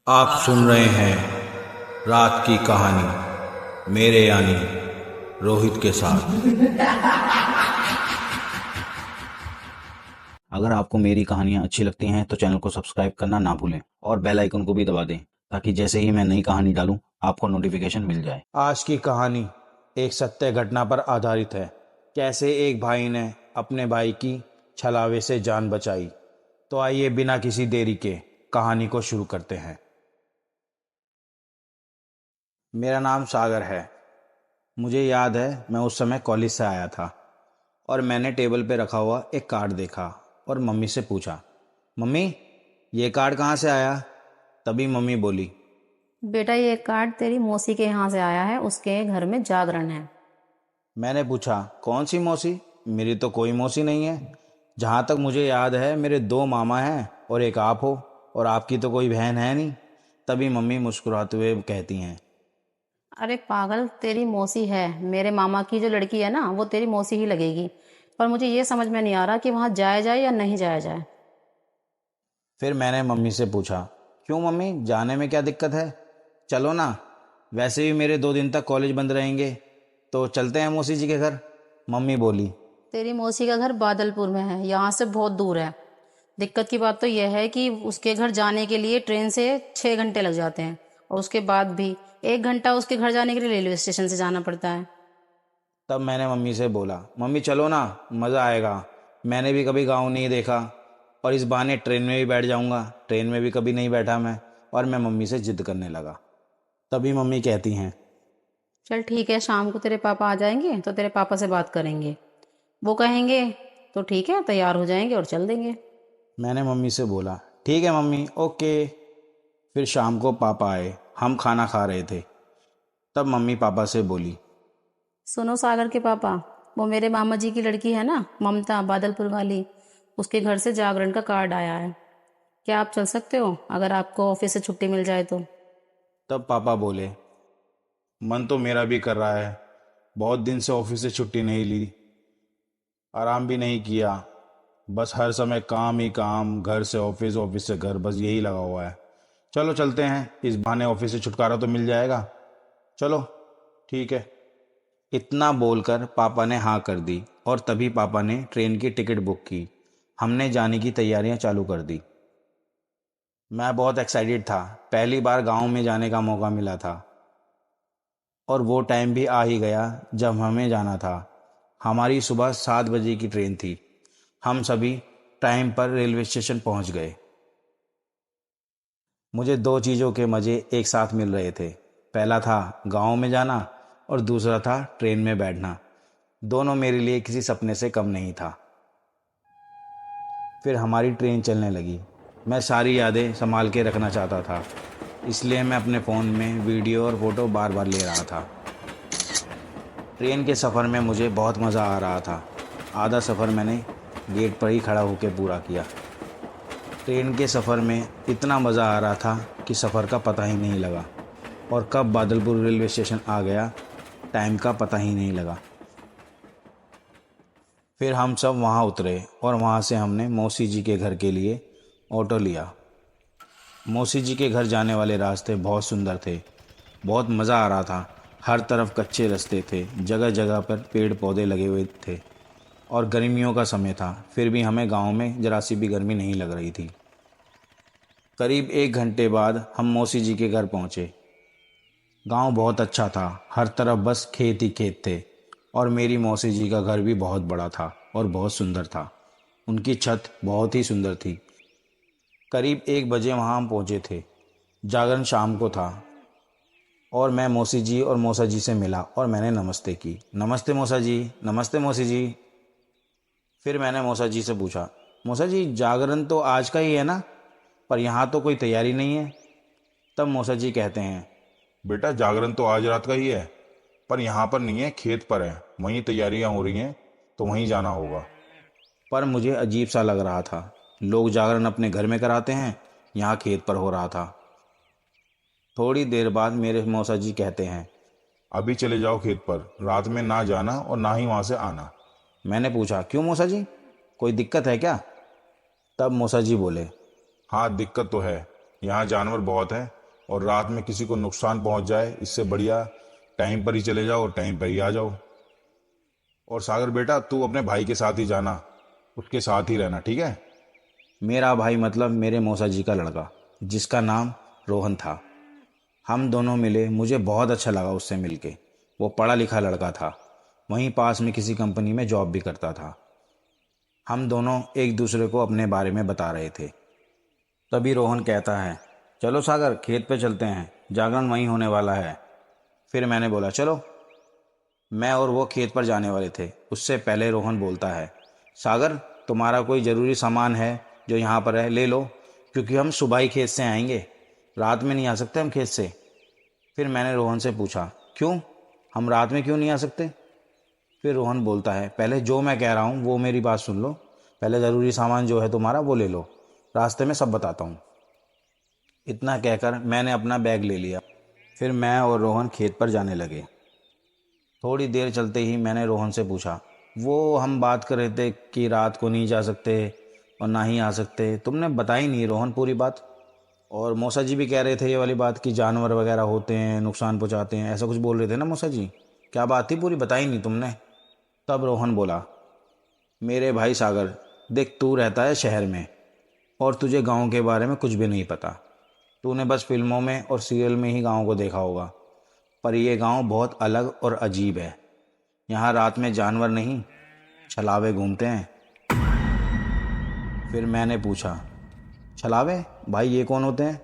आप सुन रहे हैं रात की कहानी मेरे यानी रोहित के साथ। अगर आपको मेरी कहानियाँ अच्छी लगती हैं तो चैनल को सब्सक्राइब करना ना भूलें और बेल आइकन को भी दबा दें ताकि जैसे ही मैं नई कहानी डालूं आपको नोटिफिकेशन मिल जाए। आज की कहानी एक सत्य घटना पर आधारित है। कैसे एक भाई ने अपने भाई की छलावे से जान बचाई। तो आइए बिना किसी देरी के कहानी को शुरू करते हैं। मेरा नाम सागर है। मुझे याद है मैं उस समय कॉलेज से आया था और मैंने टेबल पे रखा हुआ एक कार्ड देखा और मम्मी से पूछा, मम्मी ये कार्ड कहाँ से आया? तभी मम्मी बोली, बेटा ये कार्ड तेरी मौसी के यहाँ से आया है, उसके घर में जागरण है। मैंने पूछा, कौन सी मौसी? मेरी तो कोई मौसी नहीं है। जहाँ तक मुझे याद है मेरे दो मामा हैं और एक आप हो, और आपकी तो कोई बहन है नहीं। तभी मम्मी मुस्कुराते हुए कहती हैं, अरे पागल, तेरी मौसी है। मेरे मामा की जो लड़की है ना वो तेरी मौसी ही लगेगी। पर मुझे ये समझ में नहीं आ रहा कि वहाँ जाया जाए या नहीं जाया जाए। फिर मैंने मम्मी से पूछा, क्यों मम्मी, जाने में क्या दिक्कत है? चलो ना, वैसे भी मेरे 2 दिन तक कॉलेज बंद रहेंगे, तो चलते हैं मौसी जी के घर। मम्मी बोली, तेरी मौसी का घर बादलपुर में है, यहाँ से बहुत दूर है। दिक्कत की बात तो यह है कि उसके घर जाने के लिए ट्रेन से 6 घंटे लग जाते हैं और उसके बाद भी 1 घंटा उसके घर जाने के लिए रेलवे स्टेशन से जाना पड़ता है। तब मैंने मम्मी से बोला, मम्मी चलो ना, मज़ा आएगा। मैंने भी कभी गाँव नहीं देखा और इस बहाने ट्रेन में भी बैठ जाऊंगा। ट्रेन में भी कभी नहीं बैठा मैं। और मैं मम्मी से जिद करने लगा। तभी मम्मी कहती हैं, चल ठीक है, शाम को तेरे पापा आ जाएंगे तो तेरे पापा से बात करेंगे। वो कहेंगे तो ठीक है, तैयार हो जाएंगे और चल देंगे। मैंने मम्मी से बोला, ठीक है मम्मी, ओके। फिर शाम को पापा आए। हम खाना खा रहे थे। तब मम्मी पापा से बोली, सुनो सागर के पापा, वो मेरे मामा जी की लड़की है ना, ममता, बादलपुर वाली, उसके घर से जागरण का कार्ड आया है। क्या आप चल सकते हो अगर आपको ऑफिस से छुट्टी मिल जाए तो? तब पापा बोले, मन तो मेरा भी कर रहा है। बहुत दिन से ऑफिस से छुट्टी नहीं ली, आराम भी नहीं किया। बस हर समय काम ही काम, घर से ऑफिस, ऑफिस से घर, बस यही लगा हुआ है। चलो चलते हैं, इस बहाने ऑफिस से छुटकारा तो मिल जाएगा। चलो ठीक है। इतना बोलकर पापा ने हाँ कर दी और तभी पापा ने ट्रेन की टिकट बुक की। हमने जाने की तैयारियां चालू कर दी। मैं बहुत एक्साइटेड था। पहली बार गांव में जाने का मौका मिला था और वो टाइम भी आ ही गया जब हमें जाना था। हमारी सुबह 7 बजे की ट्रेन थी। हम सभी टाइम पर रेलवे स्टेशन पहुंच गए। मुझे दो चीज़ों के मज़े एक साथ मिल रहे थे। पहला था गांव में जाना और दूसरा था ट्रेन में बैठना। दोनों मेरे लिए किसी सपने से कम नहीं था। फिर हमारी ट्रेन चलने लगी। मैं सारी यादें संभाल के रखना चाहता था, इसलिए मैं अपने फ़ोन में वीडियो और फ़ोटो बार बार ले रहा था। ट्रेन के सफ़र में मुझे बहुत मज़ा आ रहा था। आधा सफ़र मैंने गेट पर ही खड़ा होकर पूरा किया। ट्रेन के सफ़र में इतना मज़ा आ रहा था कि सफ़र का पता ही नहीं लगा और कब बादलपुर रेलवे स्टेशन आ गया, टाइम का पता ही नहीं लगा। फिर हम सब वहाँ उतरे और वहाँ से हमने मौसी जी के घर के लिए ऑटो लिया। मौसी जी के घर जाने वाले रास्ते बहुत सुंदर थे। बहुत मज़ा आ रहा था। हर तरफ कच्चे रास्ते थे, जगह जगह पर पेड़ पौधे लगे हुए थे और गर्मियों का समय था, फिर भी हमें गांव में जरा सी भी गर्मी नहीं लग रही थी। करीब 1 घंटे बाद हम मौसी जी के घर पहुँचे। गांव बहुत अच्छा था, हर तरफ बस खेत ही खेत थे और मेरी मौसी जी का घर भी बहुत बड़ा था और बहुत सुंदर था। उनकी छत बहुत ही सुंदर थी। करीब 1 बजे वहाँ हम पहुँचे थे। जागरण शाम को था और मैं मौसी जी और मौसा जी से मिला और मैंने नमस्ते की। नमस्ते मौसा जी, नमस्ते मौसी जी। फिर मैंने मौसा जी से पूछा, मौसा जी जागरण तो आज का ही है ना, पर यहाँ तो कोई तैयारी नहीं है। तब मौसा जी कहते हैं, बेटा जागरण तो आज रात का ही है, पर यहाँ पर नहीं है, खेत पर है, वहीं तैयारियां हो रही हैं, तो वहीं जाना होगा। पर मुझे अजीब सा लग रहा था। लोग जागरण अपने घर में कराते हैं, यहाँ खेत पर हो रहा था। थोड़ी देर बाद मेरे मौसा जी कहते हैं, अभी चले जाओ खेत पर, रात में ना जाना और ना ही वहां से आना। मैंने पूछा, क्यों मौसा जी, कोई दिक्कत है क्या? तब मौसा जी बोले, हाँ दिक्कत तो है, यहाँ जानवर बहुत हैं और रात में किसी को नुकसान पहुंच जाए इससे बढ़िया टाइम पर ही चले जाओ और टाइम पर ही आ जाओ। और सागर बेटा, तू अपने भाई के साथ ही जाना, उसके साथ ही रहना, ठीक है? मेरा भाई मतलब मेरे मौसा जी का लड़का, जिसका नाम रोहन था। हम दोनों मिले, मुझे बहुत अच्छा लगा उससे मिलके। वो पढ़ा लिखा लड़का था, वहीं पास में किसी कंपनी में जॉब भी करता था। हम दोनों एक दूसरे को अपने बारे में बता रहे थे। तभी रोहन कहता है, चलो सागर, खेत पे चलते हैं, जागरण वहीं होने वाला है। फिर मैंने बोला चलो। मैं और वो खेत पर जाने वाले थे। उससे पहले रोहन बोलता है, सागर, तुम्हारा कोई ज़रूरी सामान है जो यहाँ पर है, ले लो, क्योंकि हम सुबह ही खेत से आएंगे, रात में नहीं आ सकते हम खेत से। फिर मैंने रोहन से पूछा, क्यों, हम रात में क्यों नहीं आ सकते? फिर रोहन बोलता है, पहले जो मैं कह रहा हूँ वो मेरी बात सुन लो। पहले ज़रूरी सामान जो है तुम्हारा वो ले लो, रास्ते में सब बताता हूँ। इतना कहकर मैंने अपना बैग ले लिया। फिर मैं और रोहन खेत पर जाने लगे। थोड़ी देर चलते ही मैंने रोहन से पूछा, वो हम बात कर रहे थे कि रात को नहीं जा सकते और ना ही आ सकते, तुमने बताई नहीं रोहन पूरी बात। और मौसा जी भी कह रहे थे ये वाली बात कि जानवर वगैरह होते हैं, नुकसान पहुंचाते हैं, ऐसा कुछ बोल रहे थे ना मौसा जी? क्या बात थी, पूरी बताई नहीं तुमने? तब रोहन बोला, मेरे भाई सागर, देख, तू रहता है शहर में और तुझे गांव के बारे में कुछ भी नहीं पता। तूने बस फिल्मों में और सीरियल में ही गांव को देखा होगा, पर यह गांव बहुत अलग और अजीब है। यहाँ रात में जानवर नहीं, छलावे घूमते हैं। फिर मैंने पूछा, छलावे भाई ये कौन होते हैं?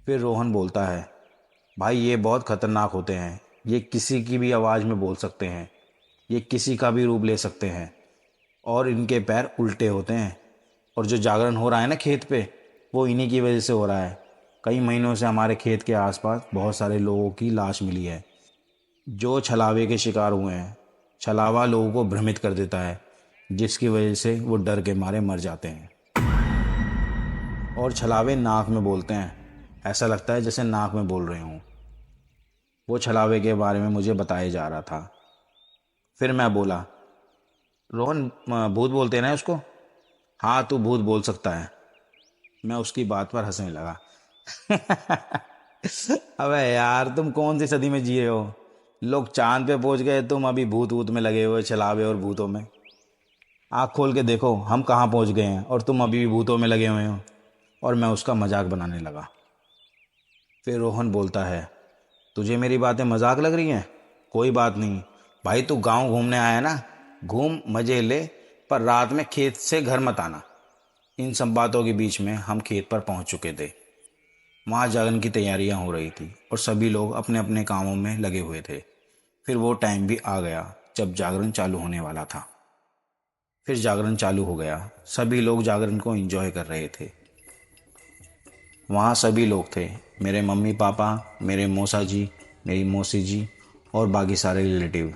फिर रोहन बोलता है, भाई ये बहुत खतरनाक होते हैं, ये किसी की भी आवाज़ में बोल सकते हैं, ये किसी का भी रूप ले सकते हैं और इनके पैर उल्टे होते हैं। और जो जागरण हो रहा है ना खेत पे, वो इन्हीं की वजह से हो रहा है। कई महीनों से हमारे खेत के आसपास बहुत सारे लोगों की लाश मिली है जो छलावे के शिकार हुए हैं। छलावा लोगों को भ्रमित कर देता है, जिसकी वजह से वो डर के मारे मर जाते हैं। और छलावे नाक में बोलते हैं, ऐसा लगता है जैसे नाक में बोल रहे हों। वो छलावे के बारे में मुझे बताया जा रहा था। फिर मैं बोला, रोहन, भूत बोलते हैं ना उसको? हाँ, तू भूत बोल सकता है। मैं उसकी बात पर हंसने लगा। अबे यार, तुम कौन सी सदी में जिए हो? लोग चांद पे पहुंच गए, तुम अभी भूत वूत में लगे हुए, छलावे और भूतों में। आँख खोल के देखो, हम कहाँ पहुंच गए हैं और तुम अभी भी भूतों में लगे हुए हो। और मैं उसका मजाक बनाने लगा। फिर रोहन बोलता है, तुझे मेरी बातें मजाक लग रही हैं? कोई बात नहीं भाई, तू गांव घूमने आया ना, घूम मजे ले, पर रात में खेत से घर मत आना। इन सब बातों के बीच में हम खेत पर पहुंच चुके थे। वहाँ जागरण की तैयारियां हो रही थी और सभी लोग अपने अपने कामों में लगे हुए थे। फिर वो टाइम भी आ गया जब जागरण चालू होने वाला था। फिर जागरण चालू हो गया। सभी लोग जागरण को एंजॉय कर रहे थे। वहाँ सभी लोग थे, मेरे मम्मी पापा, मेरे मौसा जी, मेरी मौसी जी और बाकी सारे रिलेटिव।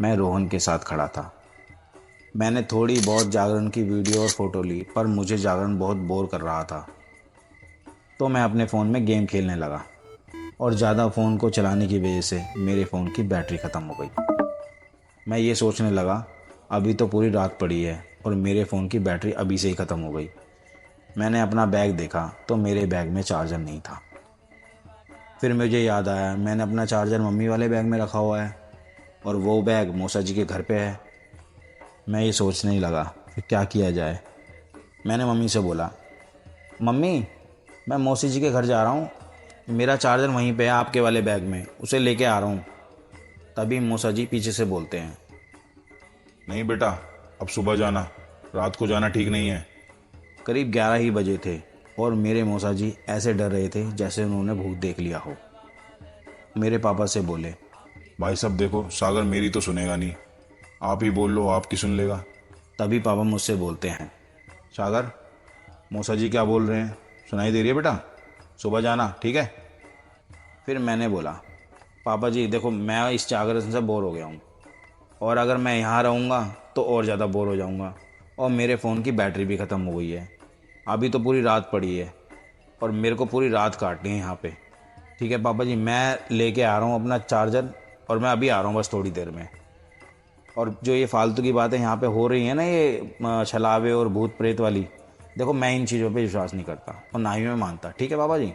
मैं रोहन के साथ खड़ा था। मैंने थोड़ी बहुत जागरण की वीडियो और फ़ोटो ली, पर मुझे जागरण बहुत बोर कर रहा था, तो मैं अपने फ़ोन में गेम खेलने लगा। और ज़्यादा फ़ोन को चलाने की वजह से मेरे फ़ोन की बैटरी ख़त्म हो गई। मैं ये सोचने लगा, अभी तो पूरी रात पड़ी है और मेरे फ़ोन की बैटरी अभी से ही ख़त्म हो गई। मैंने अपना बैग देखा तो मेरे बैग में चार्जर नहीं था। फिर मुझे याद आया, मैंने अपना चार्जर मम्मी वाले बैग में रखा हुआ है और वो बैग मौसा जी के घर पे है। मैं ये सोचने लगा कि क्या किया जाए। मैंने मम्मी से बोला, मम्मी, मैं मौसी जी के घर जा रहा हूँ, मेरा चार्जर वहीं पे है आपके वाले बैग में, उसे लेके आ रहा हूँ। तभी मौसा जी पीछे से बोलते हैं, नहीं बेटा, अब सुबह जाना, रात को जाना ठीक नहीं है। करीब 11 ही बजे थे और मेरे मौसा जी ऐसे डर रहे थे जैसे उन्होंने भूत देख लिया हो। मेरे पापा से बोले, भाई साहब देखो, सागर मेरी तो सुनेगा नहीं, आप ही बोल लो, आपकी सुन लेगा। तभी पापा मुझसे बोलते हैं, सागर, मौसा जी क्या बोल रहे हैं, सुनाई दे रही है बेटा, सुबह जाना, ठीक है? फिर मैंने बोला, पापा जी देखो, मैं इस जागरण से बोर हो गया हूँ और अगर मैं यहाँ रहूँगा तो और ज़्यादा बोर हो जाऊँगा और मेरे फ़ोन की बैटरी भी ख़त्म हो गई है। अभी तो पूरी रात पड़ी है और मेरे को पूरी रात काटनी है यहाँ पे। ठीक है पापा जी, मैं लेके आ रहा हूँ अपना चार्जर और मैं अभी आ रहा हूँ बस थोड़ी देर में। और जो ये फालतू की बातें यहाँ पे हो रही हैं ना, ये छलावे और भूत प्रेत वाली, देखो मैं इन चीज़ों पे विश्वास नहीं करता और ना ही मैं मानता। ठीक है बाबा जी,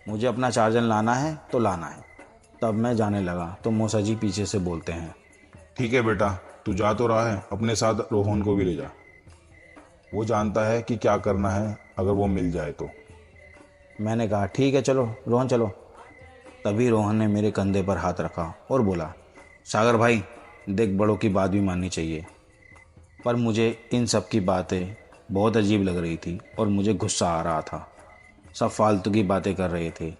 मुझे अपना चार्जर लाना है तो लाना है। तब मैं जाने लगा तो मौसा जी पीछे से बोलते हैं, ठीक है बेटा, तू जा तो रहा है, अपने साथ रोहन को भी ले जा। वो जानता है कि क्या करना है अगर वो मिल जाए तो। मैंने कहा ठीक है चलो रोहन चलो। तभी रोहन ने मेरे कंधे पर हाथ रखा और बोला, सागर भाई देख, बड़ों की बात भी माननी चाहिए। पर मुझे इन सब की बातें बहुत अजीब लग रही थी और मुझे गुस्सा आ रहा था। सब फालतू की बातें कर रहे थे।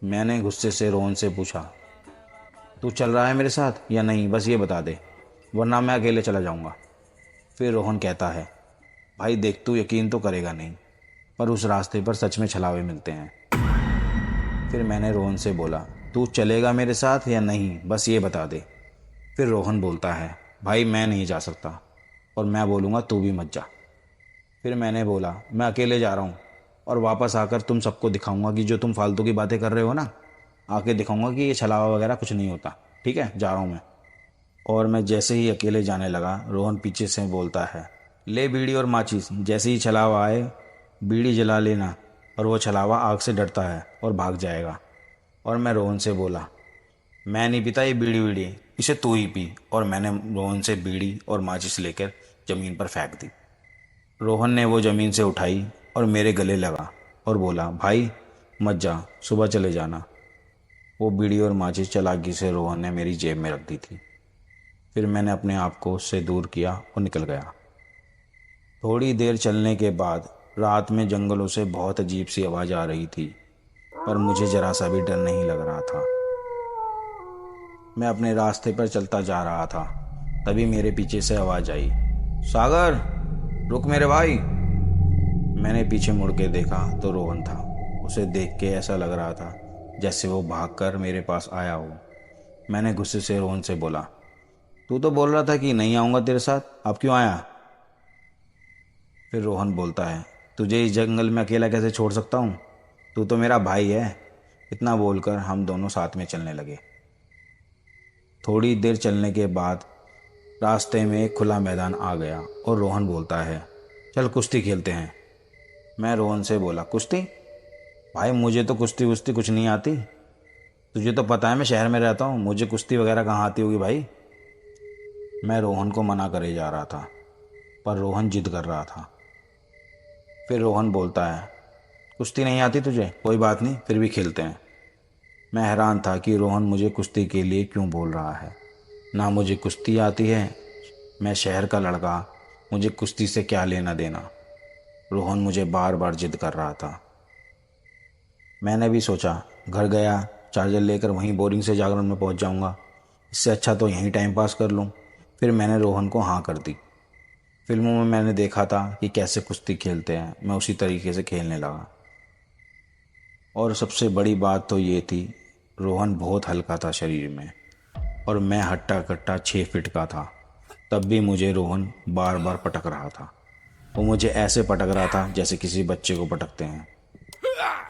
मैंने गुस्से से रोहन से पूछा, तू चल रहा है मेरे साथ या नहीं, बस ये बता दे, वरना मैं अकेले चला जाऊंगा। फिर रोहन कहता है, भाई देख, तू यकीन तो करेगा नहीं, पर उस रास्ते पर सच में छलावे मिलते हैं। फिर मैंने रोहन से बोला, तू चलेगा मेरे साथ या नहीं, बस ये बता दे। फिर रोहन बोलता है, भाई मैं नहीं जा सकता, और मैं बोलूँगा तू भी मत जा। फिर मैंने बोला, मैं अकेले जा रहा हूँ और वापस आकर तुम सबको दिखाऊंगा कि जो तुम फालतू की बातें कर रहे हो ना, आके दिखाऊंगा कि ये छलावा वगैरह कुछ नहीं होता। ठीक है, जा रहा हूँ मैं। और मैं जैसे ही अकेले जाने लगा, रोहन पीछे से बोलता है, ले बीड़ी और माचिस, जैसे ही छलावा आए बीड़ी जला लेना। और वो छलावा आग से डरता है और भाग जाएगा। और मैं रोहन से बोला, मैं नहीं पीता ये बीड़ी वीड़ी, इसे तू ही पी। और मैंने रोहन से बीड़ी और माचिस लेकर ज़मीन पर फेंक दी। रोहन ने वो ज़मीन से उठाई और मेरे गले लगा और बोला, भाई मत जा, सुबह चले जाना। वो बीड़ी और माचिस चालाकी से रोहन ने मेरी जेब में रख दी थी। फिर मैंने अपने आप को उससे दूर किया और निकल गया। थोड़ी देर चलने के बाद रात में जंगलों से बहुत अजीब सी आवाज़ आ रही थी, पर मुझे जरा सा भी डर नहीं लग रहा था। मैं अपने रास्ते पर चलता जा रहा था, तभी मेरे पीछे से आवाज़ आई, सागर रुक मेरे भाई। मैंने पीछे मुड़ के देखा तो रोहन था। उसे देख के ऐसा लग रहा था जैसे वो भागकर मेरे पास आया हो। मैंने गुस्से से रोहन से बोला, तू तो बोल रहा था कि नहीं आऊँगा तेरे साथ, अब क्यों आया? फिर रोहन बोलता है, तुझे इस जंगल में अकेला कैसे छोड़ सकता हूँ, तू तो मेरा भाई है। इतना बोलकर हम दोनों साथ में चलने लगे। थोड़ी देर चलने के बाद रास्ते में एक खुला मैदान आ गया और रोहन बोलता है, चल कुश्ती खेलते हैं। मैं रोहन से बोला, कुश्ती? भाई मुझे तो कुश्ती वुश्ती कुछ नहीं आती। तुझे तो पता है मैं शहर में रहता हूँ, मुझे कुश्ती वगैरह कहाँ आती होगी भाई। मैं रोहन को मना करे जा रहा था, पर रोहन जिद कर रहा था। फिर रोहन बोलता है, कुश्ती नहीं आती तुझे, कोई बात नहीं, फिर भी खेलते हैं। मैं हैरान था कि रोहन मुझे कुश्ती के लिए क्यों बोल रहा है। ना मुझे कुश्ती आती है, मैं शहर का लड़का, मुझे कुश्ती से क्या लेना देना। रोहन मुझे बार बार जिद कर रहा था। मैंने भी सोचा, घर गया चार्जर लेकर वहीं बोरिंग से जागरण में पहुंच जाऊंगा, इससे अच्छा तो यहीं टाइम पास कर लूं। फिर मैंने रोहन को हाँ कर दी। फिल्मों में मैंने देखा था कि कैसे कुश्ती खेलते हैं, मैं उसी तरीके से खेलने लगा। और सबसे बड़ी बात तो ये थी, रोहन बहुत हल्का था शरीर में और मैं हट्टा कट्टा 6 फीट का था। तब भी मुझे रोहन बार बार पटक रहा था। वो मुझे ऐसे पटक रहा था जैसे किसी बच्चे को पटकते हैं।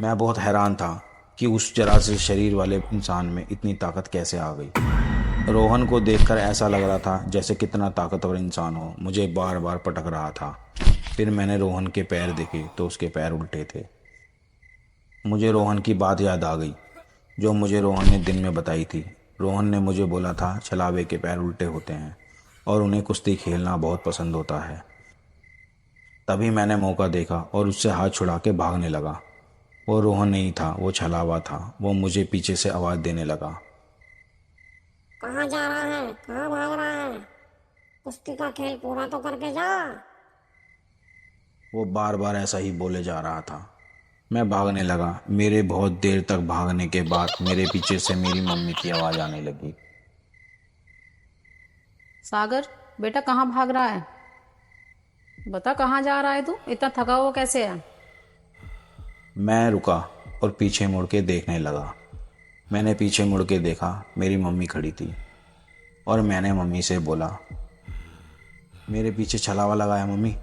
मैं बहुत हैरान था कि उस जरा से शरीर वाले इंसान में इतनी ताकत कैसे आ गई। रोहन को देखकर ऐसा लग रहा था जैसे कितना ताकतवर इंसान हो, मुझे बार बार पटक रहा था। फिर मैंने रोहन के पैर देखे तो उसके पैर उल्टे थे। मुझे रोहन की बात याद आ गई जो मुझे रोहन ने दिन में बताई थी। रोहन ने मुझे बोला था छलावे के पैर उल्टे होते हैं और उन्हें कुश्ती खेलना बहुत पसंद होता है। तभी मैंने मौका देखा और उससे हाथ छुड़ा के भागने लगा। वो रोहन नहीं था, वो छलावा था। वो मुझे पीछे से आवाज़ देने लगा, कहाँ जा रहा है, कहाँ भाग रहा है, कुश्ती का खेल पूरा तो करके जा। वो बार बार ऐसा ही बोले जा रहा था। मैं भागने लगा। मेरे बहुत देर तक भागने के बाद मेरे पीछे से मेरी मम्मी की आवाज़ आने लगी, सागर बेटा कहाँ भाग रहा है, बता कहाँ जा रहा है तू, इतना थका हुआ कैसे है? मैं रुका और पीछे मुड़ के देखने लगा। मैंने पीछे मुड़ के देखा, मेरी मम्मी खड़ी थी और मैंने मम्मी से बोला, मेरे पीछे छलावा लगा है मम्मी,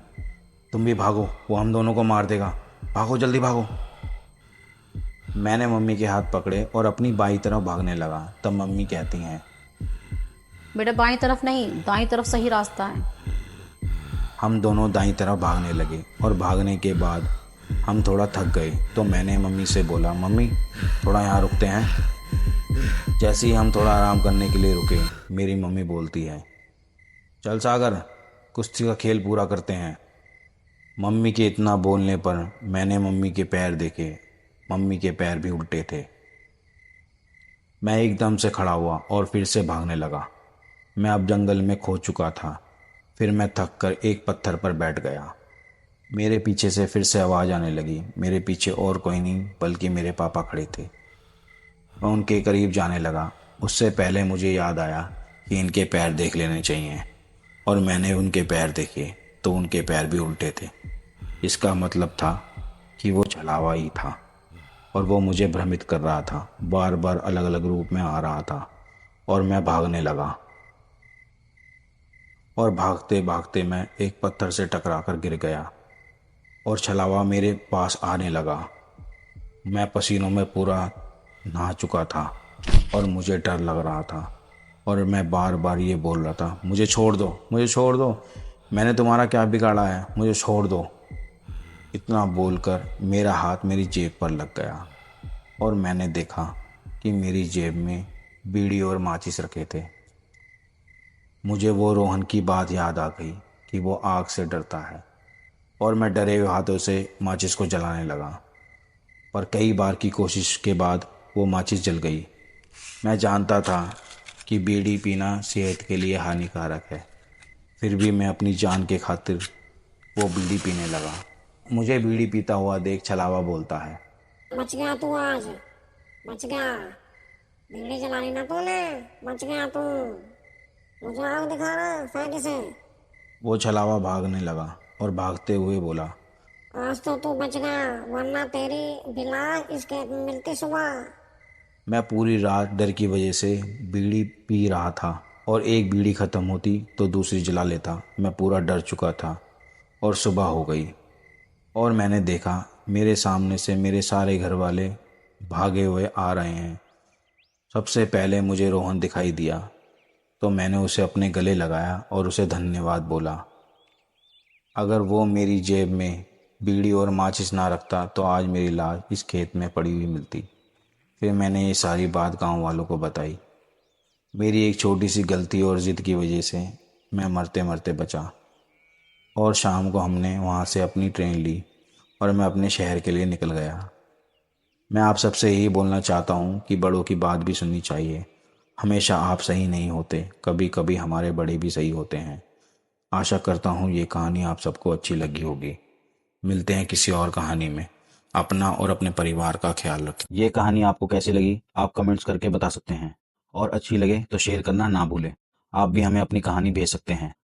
तुम भी भागो, वो हम दोनों को मार देगा, भागो जल्दी भागो। मैंने मम्मी के हाथ पकड़े और अपनी बाईं तरफ भागने लगा। तब मम्मी कहती हैं, बेटा बाईं तरफ नहीं, दाईं तरफ सही रास्ता है। हम दोनों दाईं तरफ भागने लगे और भागने के बाद हम थोड़ा थक गए तो मैंने मम्मी से बोला, मम्मी थोड़ा यहाँ रुकते हैं। जैसे ही हम थोड़ा आराम करने के लिए रुके, मेरी मम्मी बोलती है, चल सागर, कुश्ती का खेल पूरा करते हैं। मम्मी के इतना बोलने पर मैंने मम्मी के पैर देखे। मम्मी के पैर भी उल्टे थे। मैं एकदम से खड़ा हुआ और फिर से भागने लगा। मैं अब जंगल में खो चुका था। फिर मैं थक कर एक पत्थर पर बैठ गया। मेरे पीछे से फिर से आवाज़ आने लगी। मेरे पीछे और कोई नहीं बल्कि मेरे पापा खड़े थे। मैं उनके करीब जाने लगा। उससे पहले मुझे याद आया कि इनके पैर देख लेने चाहिए, और मैंने उनके पैर देखे तो उनके पैर भी उल्टे थे। इसका मतलब था कि वो छलावा ही था और वो मुझे भ्रमित कर रहा था। बार बार अलग अलग रूप में आ रहा था और मैं भागने लगा। और भागते भागते मैं एक पत्थर से टकरा कर गिर गया और छलावा मेरे पास आने लगा। मैं पसीनों में पूरा नहा चुका था और मुझे डर लग रहा था और मैं बार बार ये बोल रहा था, मुझे छोड़ दो, मुझे छोड़ दो, मैंने तुम्हारा क्या बिगाड़ा है, मुझे छोड़ दो। इतना बोलकर मेरा हाथ मेरी जेब पर लग गया और मैंने देखा कि मेरी जेब में बीड़ी और माचिस रखे थे। मुझे वो रोहन की बात याद आ गई कि वो आग से डरता है, और मैं डरे हुए हाथों से माचिस को जलाने लगा। पर कई बार की कोशिश के बाद वो माचिस जल गई। मैं जानता था कि बीड़ी पीना सेहत के लिए हानिकारक है, फिर भी मैं अपनी जान के खातिर वो बीड़ी पीने लगा। मुझे बीड़ी पीता हुआ देख छलावा बोलता है, बच गया तू आज, बच गया। बीड़ी जला ली ना तूने, बच गया तू। मुझे आग दिखाना फेंक से। वो छलावा भागने लगा और भागते हुए बोला, आज तो तू बच गया, वरना तेरी बिलाज इस खेत में मिलती सुबह। मैं पूरी रात डर की वजह से बीड़ी पी रहा था और एक बीड़ी ख़त्म होती तो दूसरी जला लेता। मैं पूरा डर चुका था और सुबह हो गई और मैंने देखा मेरे सामने से मेरे सारे घर वाले भागे हुए आ रहे हैं। सबसे पहले मुझे रोहन दिखाई दिया तो मैंने उसे अपने गले लगाया और उसे धन्यवाद बोला। अगर वो मेरी जेब में बीड़ी और माचिस ना रखता तो आज मेरी लाश इस खेत में पड़ी हुई मिलती। फिर मैंने ये सारी बात गांव वालों को बताई। मेरी एक छोटी सी गलती और ज़िद की वजह से मैं मरते मरते बचा। और शाम को हमने वहाँ से अपनी ट्रेन ली और मैं अपने शहर के लिए निकल गया। मैं आप सबसे यही बोलना चाहता हूँ कि बड़ों की बात भी सुननी चाहिए। हमेशा आप सही नहीं होते, कभी कभी हमारे बड़े भी सही होते हैं। आशा करता हूँ ये कहानी आप सबको अच्छी लगी होगी। मिलते हैं किसी और कहानी में। अपना और अपने परिवार का ख्याल रखें। ये कहानी आपको कैसी लगी आप कमेंट्स करके बता सकते हैं, और अच्छी लगे तो शेयर करना ना भूलें। आप भी हमें अपनी कहानी भेज सकते हैं।